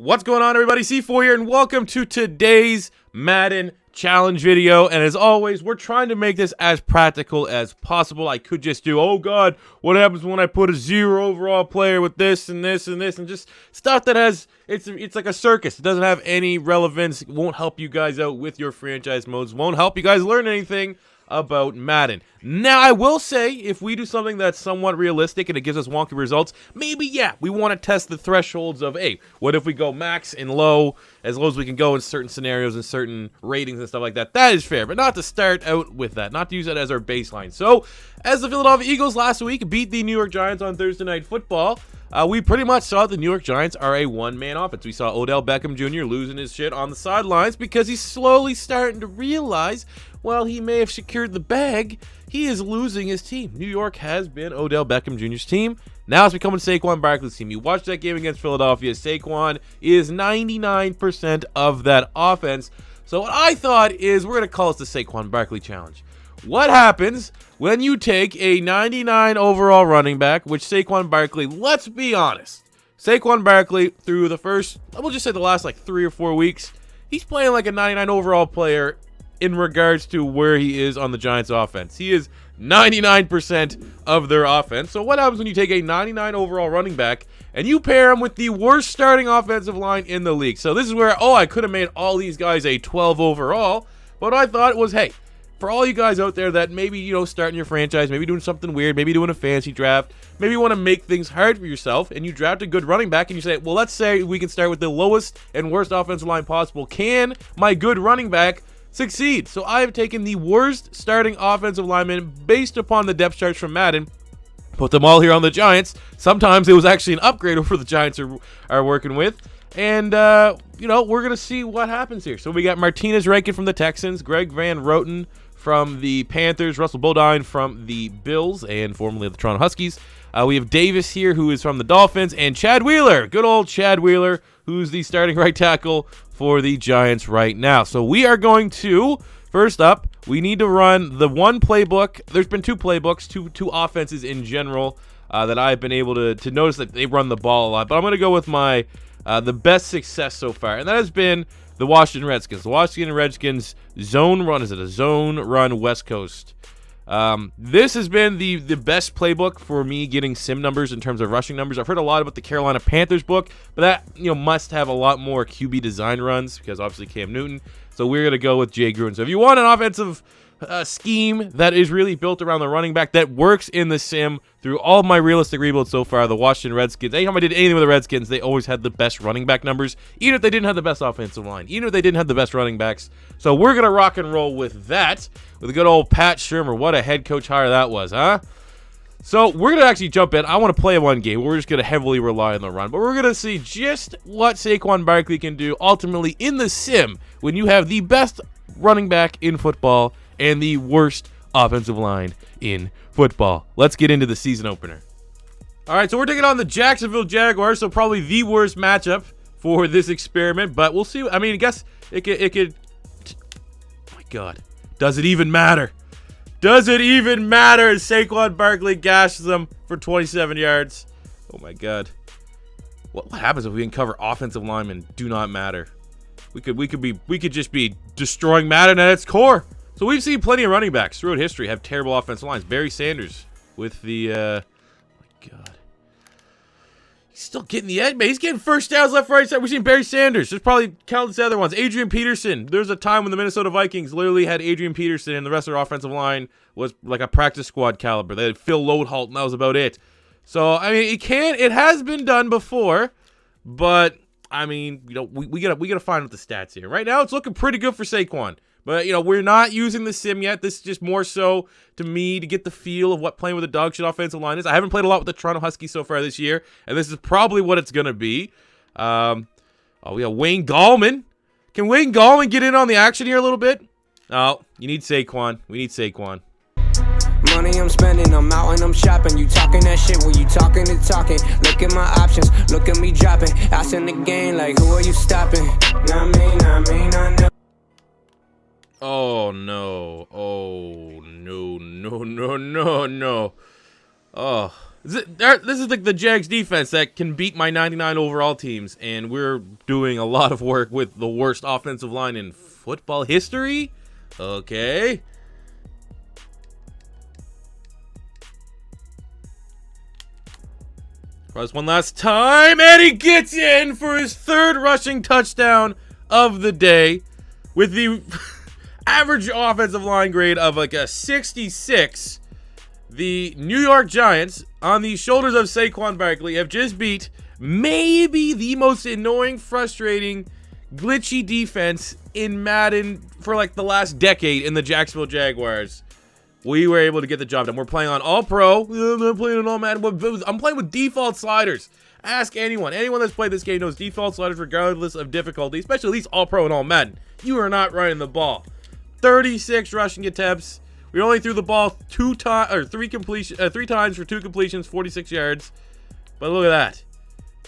What's going on, everybody? C4 here, and welcome to today's Madden challenge video. And as always, we're trying to make this as practical as possible. I could just do, oh god, what happens when I put a 0 overall player with this and this and this, and just stuff that has, it's like a circus. It doesn't have any relevance. It won't help you guys out with your franchise modes. Won't help you guys learn anything about Madden. Now, I will say, if we do something that's somewhat realistic and it gives us wonky results, maybe, yeah, we want to test the thresholds of, hey, what if we go max and low as we can go in certain scenarios and certain ratings and stuff like that. That is fair, but not to start out with that, not to use that as our baseline. So, as the Philadelphia Eagles last week beat the New York Giants on Thursday Night Football, we pretty much saw the New York Giants are a one-man offense. We saw Odell Beckham Jr. losing his shit on the sidelines because he's slowly starting to realize, while he may have secured the bag, he is losing his team. New York has been Odell Beckham Jr.'s team. Now it's becoming Saquon Barkley's team. You watch that game against Philadelphia, Saquon is 99% of that offense. So what I thought is we're going to call this the Saquon Barkley Challenge. What happens when you take a 99 overall running back, which Saquon Barkley, let's be honest, Saquon Barkley through the first, we'll just say the last like 3 or 4 weeks, he's playing like a 99 overall player in regards to where he is on the Giants offense. He is 99% of their offense. So what happens when you take a 99 overall running back and you pair him with the worst starting offensive line in the league? So this is where, I could have made all these guys a 12 overall, but I thought it was, hey, for all you guys out there that maybe, starting your franchise, maybe doing something weird, maybe doing a fancy draft, maybe you want to make things hard for yourself, and you draft a good running back, and you say, well, let's say we can start with the lowest and worst offensive line possible. Can my good running back succeed? So I have taken the worst starting offensive lineman based upon the depth charts from Madden, put them all here on the Giants. Sometimes it was actually an upgrade over the Giants are working with. And, we're going to see what happens here. So we got Martinez Rankin from the Texans, Greg Van Roten from the Panthers, Russell Bodine from the Bills and formerly the Toronto Huskies. We have Davis here, who is from the Dolphins, and Chad Wheeler, good old Chad Wheeler, who's the starting right tackle for the Giants right now. So we are going to, first up, we need to run the one playbook. There's been two playbooks, two offenses in general that I've been able to notice that they run the ball a lot. But I'm going to go with my the best success so far, and that has been the Washington Redskins. The Washington Redskins zone run. Is it a zone run West Coast? This has been the best playbook for me getting sim numbers in terms of rushing numbers. I've heard a lot about the Carolina Panthers book, but that must have a lot more QB design runs because obviously Cam Newton. So we're gonna go with Jay Gruden. So if you want an offensive scheme that is really built around the running back that works in the sim through all of my realistic rebuilds so far, the Washington Redskins, anytime I did anything with the Redskins, they always had the best running back numbers, even if they didn't have the best offensive line, even if they didn't have the best running backs. So we're going to rock and roll with that, with a good old Pat Shurmur. What a head coach hire that was, huh? So we're going to actually jump in. I want to play one game. We're just going to heavily rely on the run, but we're going to see just what Saquon Barkley can do ultimately in the sim when you have the best running back in football and the worst offensive line in football. Let's get into the season opener. All right, so we're taking on the Jacksonville Jaguars, so probably the worst matchup for this experiment, but we'll see. I mean, I guess it could. Oh my God, does it even matter? Does it even matter as Saquon Barkley gashes them for 27 yards? Oh my God. What happens if we can cover offensive linemen do not matter? We could just be destroying Madden at its core. So we've seen plenty of running backs throughout history have terrible offensive lines. Barry Sanders with the, oh my God. He's still getting the edge, man. He's getting first downs left, right, side. We've seen Barry Sanders. There's probably countless other ones. Adrian Peterson. There's a time when the Minnesota Vikings literally had Adrian Peterson and the rest of their offensive line was like a practice squad caliber. They had Phil Loadholt, and that was about it. So, I mean, it has been done before, but, I mean, we gotta find out the stats here. Right now, it's looking pretty good for Saquon. But, we're not using the sim yet. This is just more so to me to get the feel of what playing with a dog shit offensive line is. I haven't played a lot with the Toronto Huskies so far this year, and this is probably what it's going to be. We got Wayne Gallman. Can Wayne Gallman get in on the action here a little bit? Oh, you need Saquon. We need Saquon. Money I'm spending, I'm out and I'm shopping. You talking that shit when you talking and talking. Look at my options, look at me dropping. Ass in the game like, who are you stopping? Not me, not me, not no. Oh, no. Oh, no, no, no, no, no. Oh, This is like the Jags defense that can beat my 99 overall teams, and we're doing a lot of work with the worst offensive line in football history. Okay. Cross one last time, and he gets in for his third rushing touchdown of the day with the average offensive line grade of like a 66. The New York Giants, on the shoulders of Saquon Barkley, have just beat maybe the most annoying, frustrating, glitchy defense in Madden for like the last decade in the Jacksonville Jaguars. We were able to get the job done. We're playing on All Pro. I'm not playing on All Madden. I'm playing with default sliders. Ask anyone. Anyone that's played this game knows default sliders regardless of difficulty, especially these All Pro and All Madden. You are not running the ball. 36 rushing attempts. We only threw the ball three times for 2 completions, 46 yards. But look at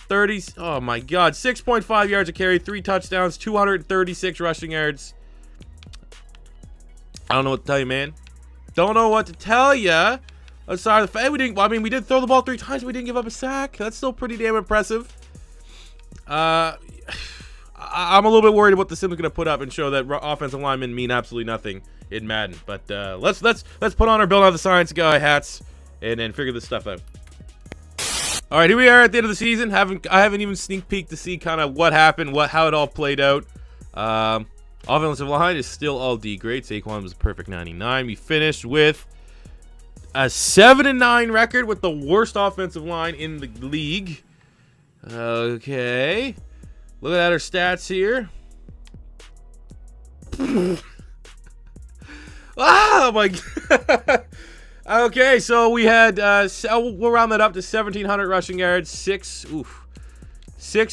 that. Oh my God, 6.5 yards a carry, 3 touchdowns, 236 rushing yards. I don't know what to tell you, man. Don't know what to tell you. Sorry, the fact we didn't. Well, I mean, we did throw the ball 3 times. We didn't give up a sack. That's still pretty damn impressive. I'm a little bit worried about the Sims going to put up and show that offensive linemen mean absolutely nothing in Madden. But let's put on our build out the science guy hats and then figure this stuff out. All right, here we are at the end of the season. I haven't even sneak peeked to see kind of what happened, how it all played out. Offensive line is still all D grade. Saquon was a perfect 99. We finished with a 7-9 record with the worst offensive line in the league. Okay. Look at our stats here. Oh my God. Okay, so we had we'll round that up to 1,700 rushing yards, 6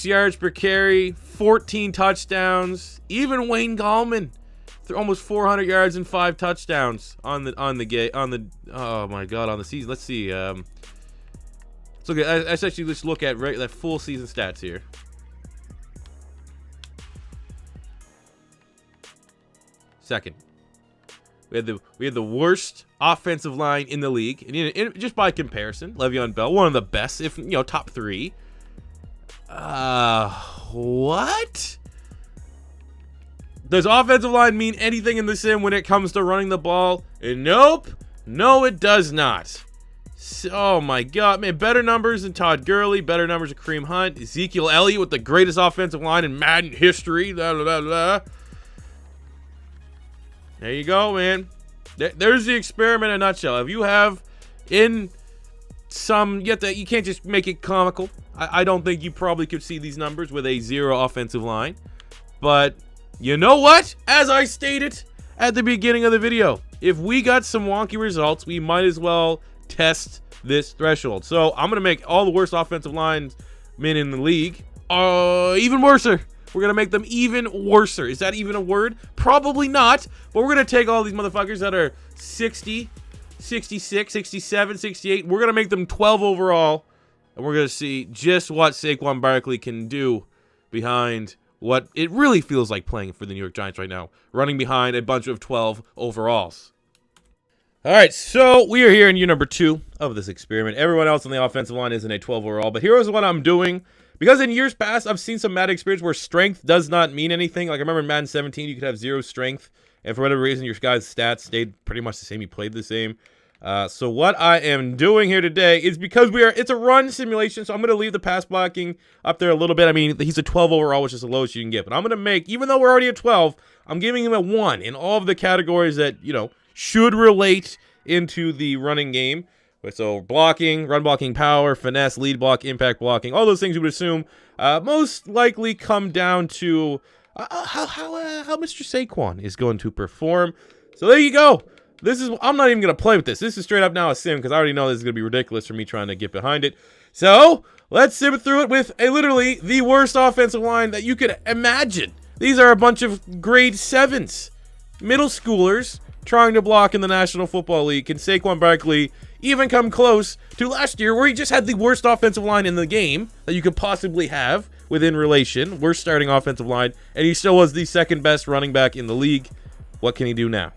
yards per carry, 14 touchdowns. Even Wayne Gallman threw almost 400 yards and 5 touchdowns on the oh my God, on the season. Let's see. Let's actually just look at that full season stats here. Second. We had the worst offensive line in the league, and just by comparison, Le'Veon Bell, one of the best, if top 3. What? Does offensive line mean anything in the sim when it comes to running the ball? Nope. No, it does not. Oh my God, man! Better numbers than Todd Gurley, better numbers than Kareem Hunt, Ezekiel Elliott with the greatest offensive line in Madden history. Blah, blah, blah, blah. There you go, man. There's the experiment in a nutshell. If you have you can't just make it comical. I don't think you probably could see these numbers with a 0 offensive line. But you know what? As I stated at the beginning of the video, if we got some wonky results, we might as well test this threshold. So I'm going to make all the worst offensive linemen in the league even worser. We're going to make them even worser. Is that even a word? Probably not. But we're going to take all these motherfuckers that are 60, 66, 67, 68. We're going to make them 12 overall. And we're going to see just what Saquon Barkley can do behind what it really feels like playing for the New York Giants right now. Running behind a bunch of 12 overalls. All right, so we are here in year number 2 of this experiment. Everyone else on the offensive line is in a 12 overall. But here's what I'm doing. Because in years past, I've seen some Madden experience where strength does not mean anything. Like I remember in Madden 17, you could have 0 strength. And for whatever reason, your guy's stats stayed pretty much the same. He played the same. So what I am doing here today is because it's a run simulation. So I'm going to leave the pass blocking up there a little bit. I mean, he's a 12 overall, which is the lowest you can get. But I'm going to make, even though we're already at 12, I'm giving him a 1 in all of the categories that, should relate into the running game. So blocking, run blocking, power, finesse, lead block, impact blocking, all those things you would assume most likely come down to how Mr. Saquon is going to perform. So there you go. I'm not even going to play with this. This is straight up now a sim because I already know this is going to be ridiculous for me trying to get behind it. So let's sim through it with literally the worst offensive line that you could imagine. These are a bunch of grade 7s, middle schoolers trying to block in the National Football League. Can Saquon Barkley even come close to last year where he just had the worst offensive line in the game that you could possibly have within relation, worst starting offensive line, and he still was the 2nd best running back in the league? What can he do now?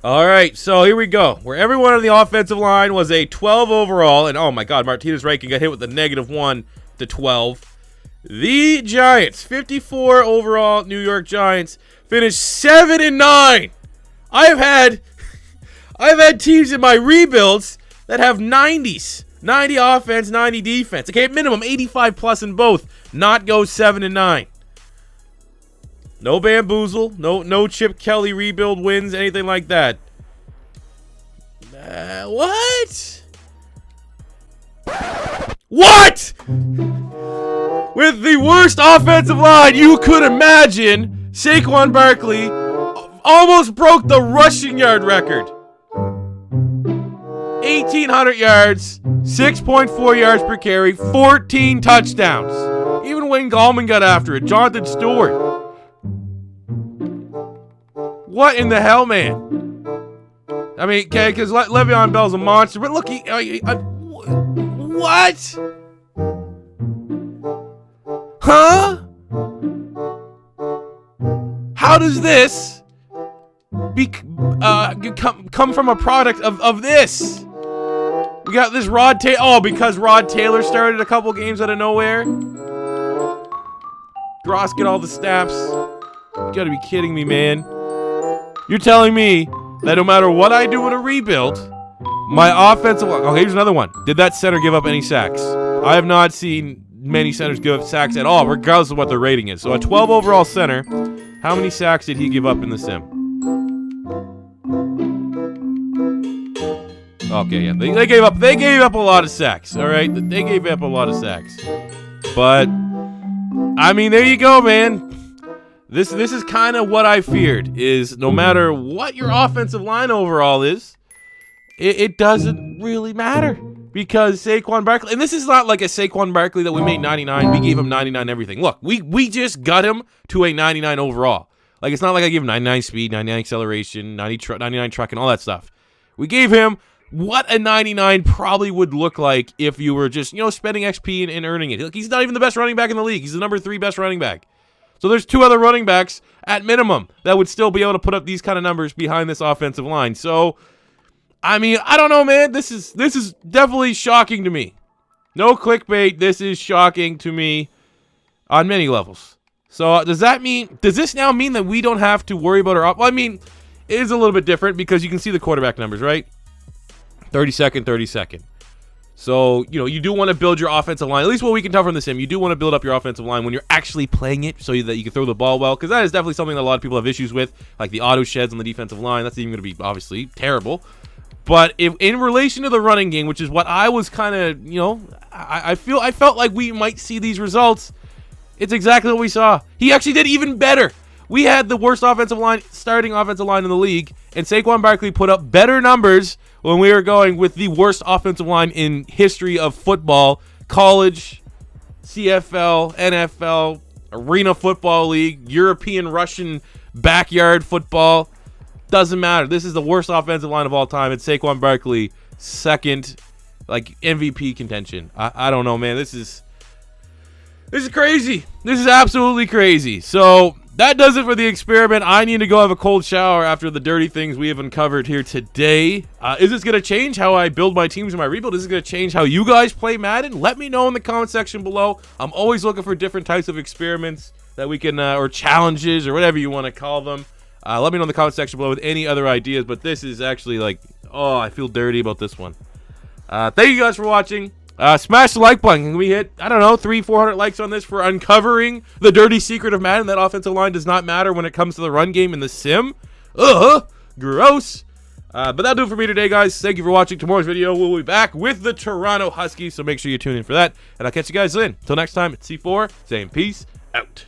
All right, so here we go. Where everyone on the offensive line was a 12 overall, and oh my God, Martinez Rankin got hit with the -1 to 12. The Giants, 54 overall New York Giants, finished 7-9. I've had teams in my rebuilds that have 90s. 90 offense, 90 defense. Okay, at minimum 85 plus in both. Not go 7-9. No bamboozle, no Chip Kelly rebuild wins, anything like that. What? What? With the worst offensive line you could imagine, Saquon Barkley almost broke the rushing yard record. 1,800 yards, 6.4 yards per carry, 14 touchdowns. Even Wayne Gallman got after it. Jonathan Stewart. What in the hell, man? I mean, okay, because Le'Veon Bell's a monster, but look, what? Huh? How does this come from a product of this? We got this Rod Taylor. Oh, because Rod Taylor started a couple games out of nowhere? Gross get all the snaps. You gotta be kidding me, man. You're telling me that no matter what I do in a rebuild, my offensive line... Oh, here's another one. Did that center give up any sacks? I have not seen many centers give up sacks at all, regardless of what their rating is. So a 12 overall center, how many sacks did he give up in the sim? Okay, yeah, they gave up a lot of sacks. All right, they gave up a lot of sacks. But I mean, there you go, man. This is kind of what I feared. Is no matter what your offensive line overall is, it doesn't really matter because Saquon Barkley. And this is not like a Saquon Barkley that we made 99. We gave him 99 everything. Look, we just got him to a 99 overall. Like it's not like I gave him 99 speed, 99 acceleration, 99 truck, and all that stuff. We gave him what a 99 probably would look like if you were just, spending XP and earning it. Look, he's not even the best running back in the league. He's the number 3 best running back. So there's 2 other running backs at minimum that would still be able to put up these kind of numbers behind this offensive line. So, I mean, I don't know, man. This is definitely shocking to me. No clickbait. This is shocking to me on many levels. So does this now mean that we don't have to worry about our well, I mean, it is a little bit different because you can see the quarterback numbers, right? 32nd. So, you do want to build your offensive line. At least what we can tell from the sim, you do want to build up your offensive line when you're actually playing it so that you can throw the ball well, because that is definitely something that a lot of people have issues with, like the auto sheds on the defensive line. That's even going to be, obviously, terrible. But if in relation to the running game, which is what I was kind of, I felt like we might see these results, it's exactly what we saw. He actually did even better. We had the worst starting offensive line in the league, and Saquon Barkley put up better numbers when we were going with the worst offensive line in history of football, college, CFL, NFL, Arena Football League, European, Russian backyard football. Doesn't matter. This is the worst offensive line of all time. It's Saquon Barkley, second, MVP contention. I don't know, man. This is crazy. This is absolutely crazy. So that does it for the experiment. I need to go have a cold shower after the dirty things we have uncovered here today. Is this going to change how I build my teams in my rebuild? Is this going to change how you guys play Madden? Let me know in the comment section below. I'm always looking for different types of experiments that we can, or challenges, or whatever you want to call them. Let me know in the comment section below with any other ideas. But this is actually I feel dirty about this one. Thank you guys for watching. Smash the like button. Can we hit, 300-400 likes on this for uncovering the dirty secret of Madden? That offensive line does not matter when it comes to the run game in the sim. Gross. But that'll do it for me today, guys. Thank you for watching. Tomorrow's video, we'll be back with the Toronto Huskies, so make sure you tune in for that. And I'll catch you guys then. Until next time, it's C4 saying peace out.